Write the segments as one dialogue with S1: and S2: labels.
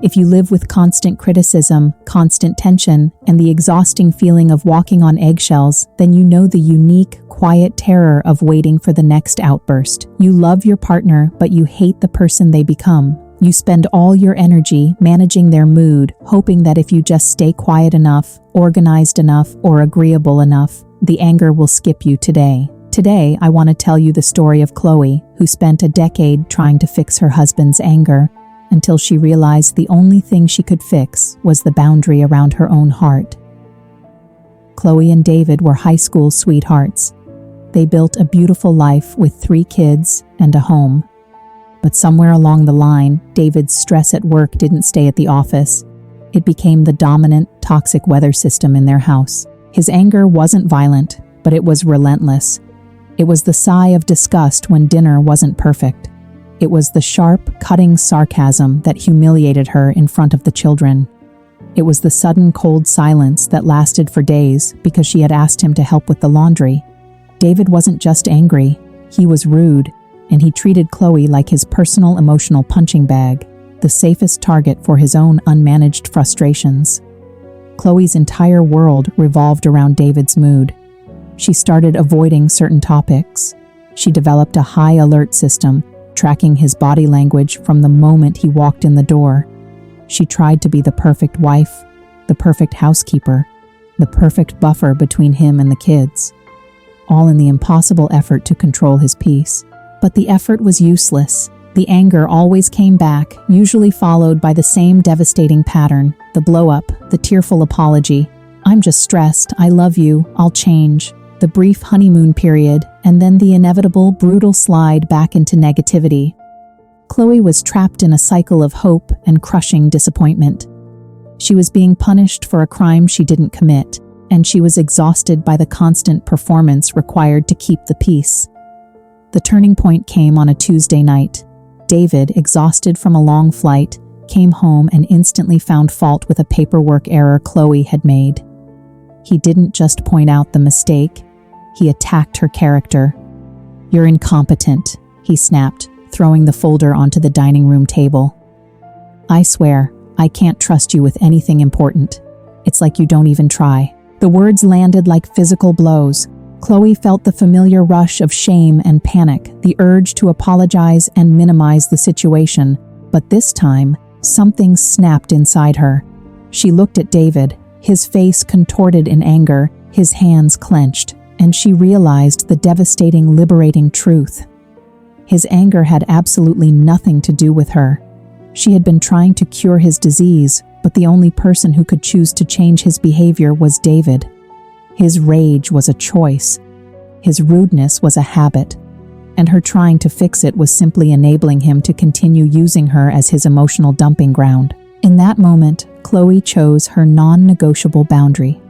S1: If you live with constant criticism, constant tension, and the exhausting feeling of walking on eggshells, then you know the unique, quiet terror of waiting for the next outburst. You love your partner, but you hate the person they become. You spend all your energy managing their mood, hoping that if you just stay quiet enough, organized enough, or agreeable enough, the anger will skip you today. Today, I want to tell you the story of Chloe, who spent a decade trying to fix her husband's anger, until she realized the only thing she could fix was the boundary around her own heart. Chloe and David were high school sweethearts. They built a beautiful life with 3 kids and a home. But somewhere along the line, David's stress at work didn't stay at the office. It became the dominant, toxic weather system in their house. His anger wasn't violent, but it was relentless. It was the sigh of disgust when dinner wasn't perfect. It was the sharp, cutting sarcasm that humiliated her in front of the children. It was the sudden cold silence that lasted for days because she had asked him to help with the laundry. David wasn't just angry, he was rude, and he treated Chloe like his personal emotional punching bag, the safest target for his own unmanaged frustrations. Chloe's entire world revolved around David's mood. She started avoiding certain topics. She developed a high alert system, tracking his body language from the moment he walked in the door. She tried to be the perfect wife, the perfect housekeeper, the perfect buffer between him and the kids, all in the impossible effort to control his peace. But the effort was useless. The anger always came back, usually followed by the same devastating pattern, the blow-up, the tearful apology. "I'm just stressed, I love you, I'll change." The brief honeymoon period, and then the inevitable brutal slide back into negativity. Chloe was trapped in a cycle of hope and crushing disappointment. She was being punished for a crime she didn't commit, and she was exhausted by the constant performance required to keep the peace. The turning point came on a Tuesday night. David, exhausted from a long flight, came home and instantly found fault with a paperwork error Chloe had made. He didn't just point out the mistake, he attacked her character. "You're incompetent," he snapped, throwing the folder onto the dining room table. "I swear, I can't trust you with anything important. It's like you don't even try." The words landed like physical blows. Chloe felt the familiar rush of shame and panic, the urge to apologize and minimize the situation. But this time, something snapped inside her. She looked at David, his face contorted in anger, his hands clenched, and she realized the devastating, liberating truth. His anger had absolutely nothing to do with her. She had been trying to cure his disease, but the only person who could choose to change his behavior was David. His rage was a choice. His rudeness was a habit. And her trying to fix it was simply enabling him to continue using her as his emotional dumping ground. In that moment, Chloe chose her non-negotiable boundary.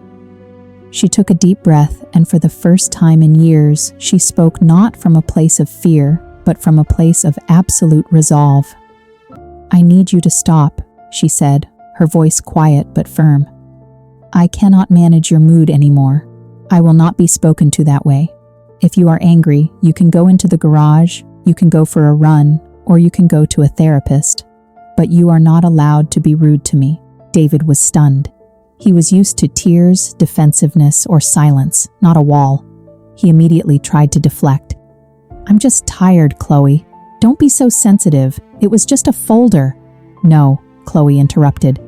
S1: She took a deep breath, and for the first time in years, she spoke not from a place of fear, but from a place of absolute resolve. "I need you to stop," she said, her voice quiet but firm. "I cannot manage your mood anymore. I will not be spoken to that way. If you are angry, you can go into the garage, you can go for a run, or you can go to a therapist. But you are not allowed to be rude to me." David was stunned. He was used to tears, defensiveness, or silence, not a wall. He immediately tried to deflect. "I'm just tired, Chloe. Don't be so sensitive. It was just a folder." "No," Chloe interrupted.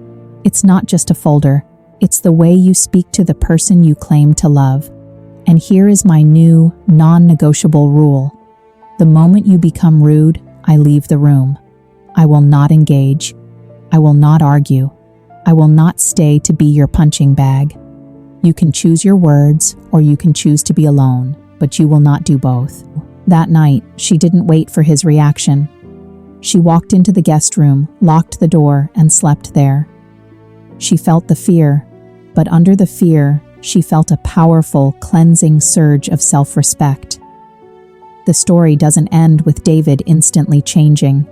S1: "It's not just a folder. It's the way you speak to the person you claim to love. And here is my new, non-negotiable rule. The moment you become rude, I leave the room. I will not engage. I will not argue. I will not stay to be your punching bag. You can choose your words, or you can choose to be alone, but you will not do both." That night, she didn't wait for his reaction. She walked into the guest room, locked the door, and slept there. She felt the fear, but under the fear, she felt a powerful, cleansing surge of self-respect. The story doesn't end with David instantly changing.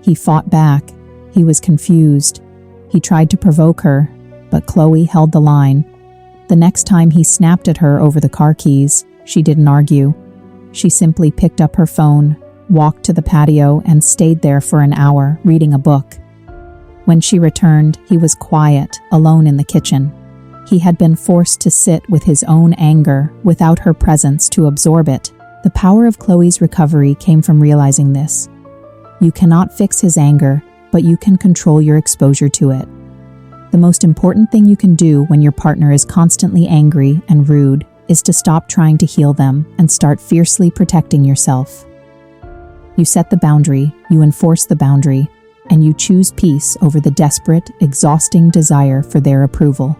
S1: He fought back. He was confused. He tried to provoke her, but Chloe held the line. The next time he snapped at her over the car keys, she didn't argue. She simply picked up her phone, walked to the patio, and stayed there for an hour, reading a book. When she returned, he was quiet, alone in the kitchen. He had been forced to sit with his own anger without her presence to absorb it. The power of Chloe's recovery came from realizing this. You cannot fix his anger, but you can control your exposure to it. The most important thing you can do when your partner is constantly angry and rude is to stop trying to heal them and start fiercely protecting yourself. You set the boundary, you enforce the boundary, and you choose peace over the desperate, exhausting desire for their approval.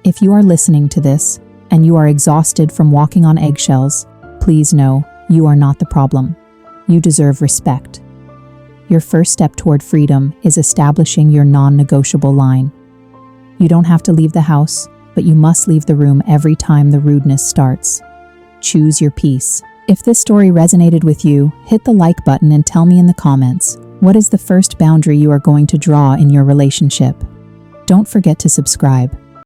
S1: If you are listening to this, and you are exhausted from walking on eggshells, please know you are not the problem. You deserve respect. Your first step toward freedom is establishing your non-negotiable line. You don't have to leave the house, but you must leave the room every time the rudeness starts. Choose your peace. If this story resonated with you, hit the like button and tell me in the comments, what is the first boundary you are going to draw in your relationship? Don't forget to subscribe.